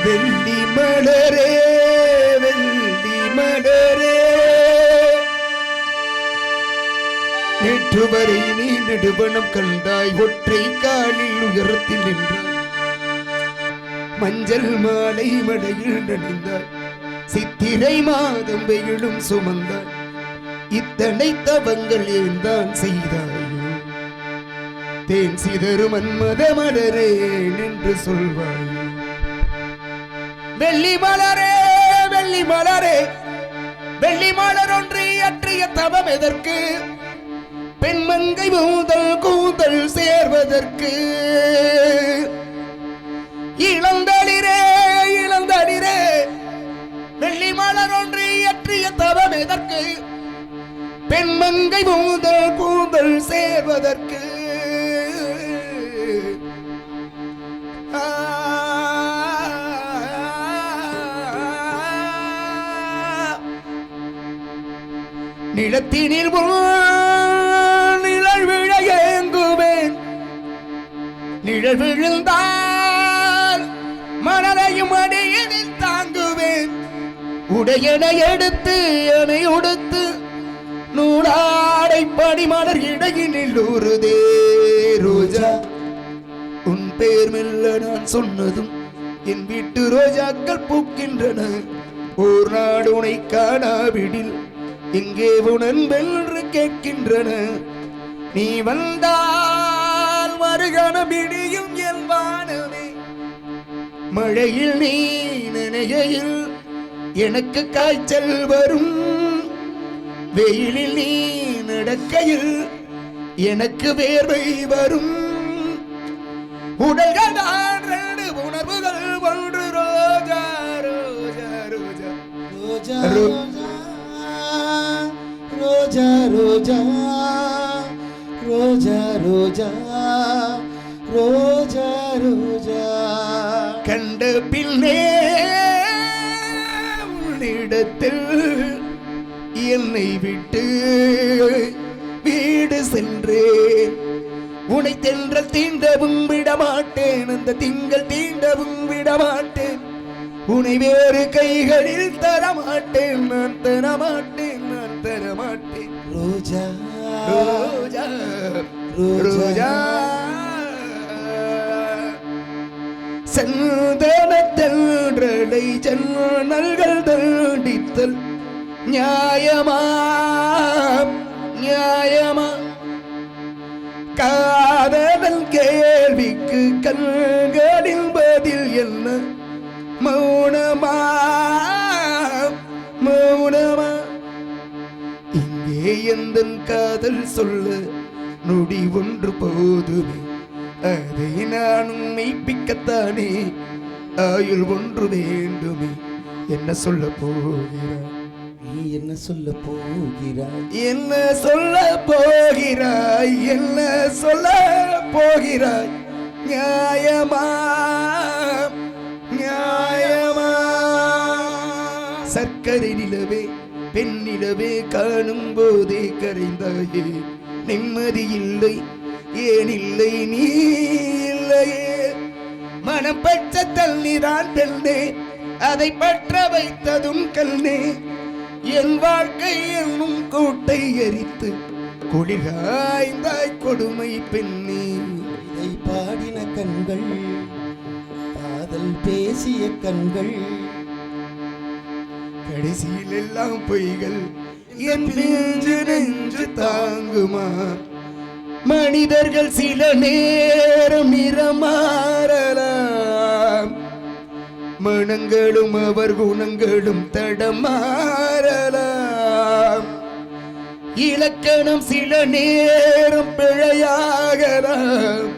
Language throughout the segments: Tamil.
வெள்ளி மலரே வெள்ளி மலரே நேற்று வரை நீ நெடுவனம் கண்டாய் ஒற்றை காலில் உயரத்தில் நின்றாய் மஞ்சள் மாலை மடையில் நனைந்தாய் சித்திரை மாதம் வெயிலும் சுமந்தாய் இத்தனை தவங்கள் ஏந்தான் செய்தாய் தேன் சிதறு மன்மத மலரே என்று சொல்வாய் வெள்ளி மலரே வெள்ளி மலரே வெள்ளி மலர் ஒன்று அற்றிய தவம் எதற்கு பெண்மங்கை மூதல் கூந்தல் சேர்வதற்கு இளந்தளிரே இளந்தளிரே வெள்ளி மலர் ஒன்று அற்றிய தவம் எதற்கு பெண்மங்கை மூதல் கூந்தல் சேர்வதற்கு நிலத்தினில் நிழல் விழ ஏங்குவேன் நிழல் விழுந்தால் மணலையும் அடியனில் தாங்குவேன் உடையனை எடுத்து அணை உடுத்து நூலாடை படிமலர் இடையினில் ஊறுதே ரோஜா உன் பேர் மெல்ல நான் சொன்னதும் என் வீட்டு ரோஜாக்கள் பூக்கின்றன ஓர் நாடு உனை காணாவிடில் எங்கே உணர்வென்று கேட்கின்றன நீ வந்தால் மறுகண விடியும் என் வானமே மழையில் நீ நனைகையில் எனக்கு காய்ச்சல் வரும் வெயிலில் நீ நடக்கையில் எனக்கு வேர்வை வரும் உடல்கள் ரெண்டு உணர்வுகள் ஒன்று ரோஜா ரோஜா ரோஜா ரோஜா ரோஜா ரோஜா ரோஜா ரோஜா ரோஜா ரோஜா கண்ட பின்னே உள்ளிடத்தில் என்னை விட்டு வீடு சென்றேன் உனை தென்றல் தீண்டவும் விடமாட்டேன் அந்த திங்கள் தீண்டவும் விடமாட்டேன் உனை வேறு கைகளில் தரமாட்டேன் நான் தரமாட்டேன் நான் தரமாட்டேன் ரோஜா ரோஜா ரோஜா சந்தனத்தன்றடை ஜன்னல்கள் தண்டித்தல் நியாயமா நியாயமா காதல் கேள்விக்கு கண்களின் பதில் என்ன மௌனமா மௌனமா இங்கே எந்தன் காதல் சொல்ல நொடி ஒன்று போதுமே அதை நானும் மெய்ப்பிக்கத்தானே ஆயுள் ஒன்று வேண்டுமே என்ன சொல்ல போகிறாய் நீ என்ன சொல்ல போகிறாய் என்ன சொல்ல போகிறாய் என்ன சொல்ல போகிறாய் நியாயமா நியாயமா சர்க்கரை நிலவே பெண்ணிலவே காணும் போதே கரைந்தாயே நிம்மதி இல்லை ஏன் இல்லை நீ இல்லையே மனம் பச்ச தள்ளிதான் பெண்ணே அதை பற்ற வைத்ததும் கல்னே என் வாழ்க்கை என்னும் கூட்டை எரித்து குளிர்காய்ந்தாய் கொடுமை பெண்ணே இதை பாடின கண்கள் காதல் பேசிய கண்கள் கடைசியில் எல்லாம் பொய்கள் என் நெஞ்சு நெஞ்சு தாங்குமா மனிதர்கள் சில நேரம் நிறமாறலாம் மனங்களும் அவர் குணங்களும் தடமாறலாம் இலக்கணம் சில நேரம் பிழையாகலாம்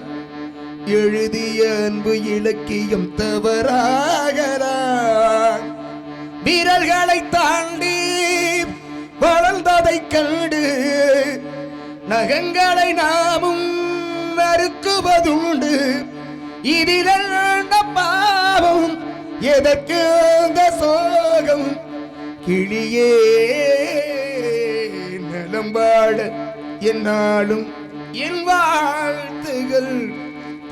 எழுதிய அன்பு இலக்கியம் தவறாகலாம் வீரர்களை தாண்டி வளர்ந்ததை கண்டு நகங்களை நாமும் நறுக்குவதுண்டு இதில் பாவம் எதற்கு அந்த சோகம் கிளியே நலம்பாட என்னாலும் என் வாழ்த்துகள்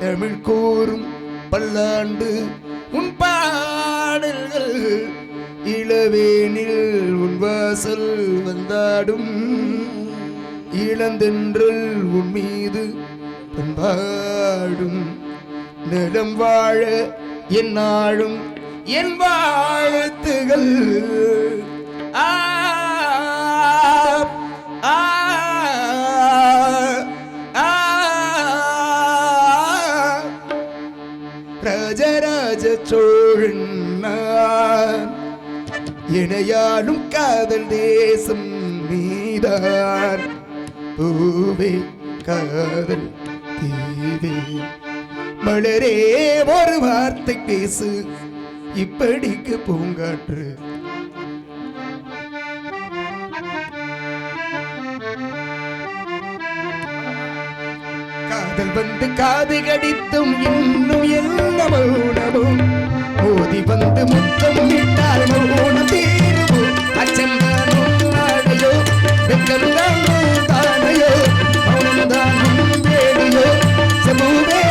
தமிழ் கூறும் பல்லாண்டு உன் பாடல்கள் இளவேனில் உன் வாசல் வந்தாடும் இளந்தென்றல் உன் மீது பண்பாடும் நிலம் வாழ என்னாலும் என் வாழ்த்துகள் ஆ ஆ ராஜராஜ சோழன் இணையாலும் காதல் தேசம் நீதான் பூவே காதல் தீவே மலரே ஒரு வார்த்தை பேசு இப்படிக்கு பூங்காற்று காதல் வந்து காது கடித்தும் இன்னும் என்ன மௌனமும் மோதி வந்து முத்தம் விட்டால் மௌனம் தீருமோ அச்சம்தானும் ஆடையோ வெக்கம்தானும் தானையோ மௌனம்தானும் வேடியோ சமூகே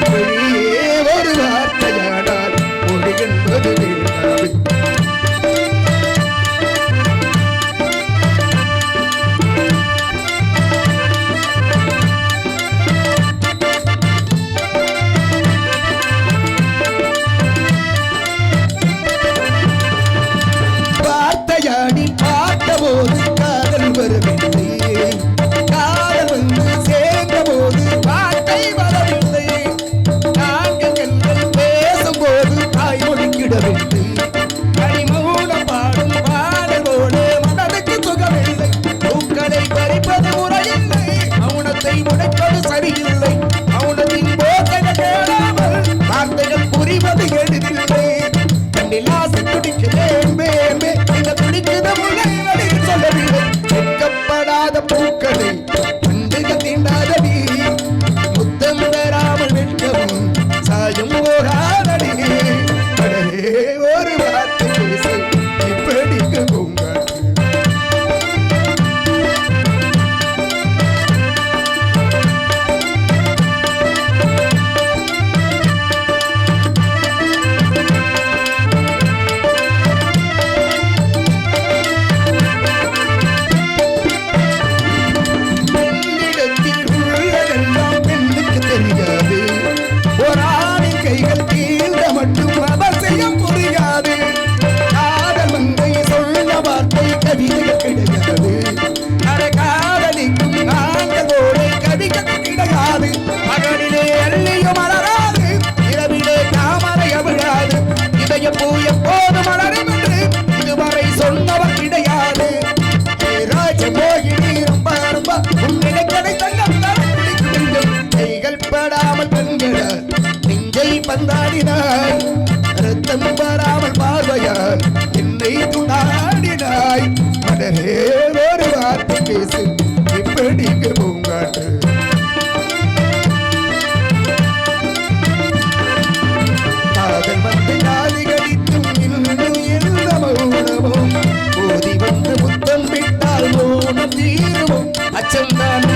வழியே ஒரு வார்த்தையானால் மொழி என்பது வேண்டாம் காதல் வரவில்லை காதல் வந்து சேர்ந்த போது வார்த்தை வரவில்லை நான்கு கண்கள் பேசும்போது தாய் ஒழுக்கிடவில்லை கனிமூலம் பாடும் பாடலோடு மனதுக்கு சுகமில்லை பூக்களை பறிப்பது முறையில்லை மௌனத்தை முடைப்பது சரியில்லை மௌனத்தின் போதைகள் கேளாமல் வார்த்தைகள் புரிவது எளிதில்லை கண்ணில் ஆசை துடிக்கிறேன் மேமே இந்த துடிக்கிற முறை சொல்லவில்லை வெட்கப்படாத பூக்களை கண்டுக தீண்டாதடி முத்தம் தராமல் வெட்கவும் சாயம் போகாதடி கடலே ஒரு வார்த்தை பேசு இப்படிக்கு பூங்காற்று பந்தாடினாய் ரத்தம் வராமல் பார்வையால் என்னை துணாடினாய் மடரே ஒரு வார்த்தை பேசு இப்படிக்கு பூங்காற்று காதல் வந்து காது கடித்தும் இன்னும் என்ன மௌனமும் போதி வந்து முத்தம் விட்டால் மௌனம் தீருமோ அச்சம்தான்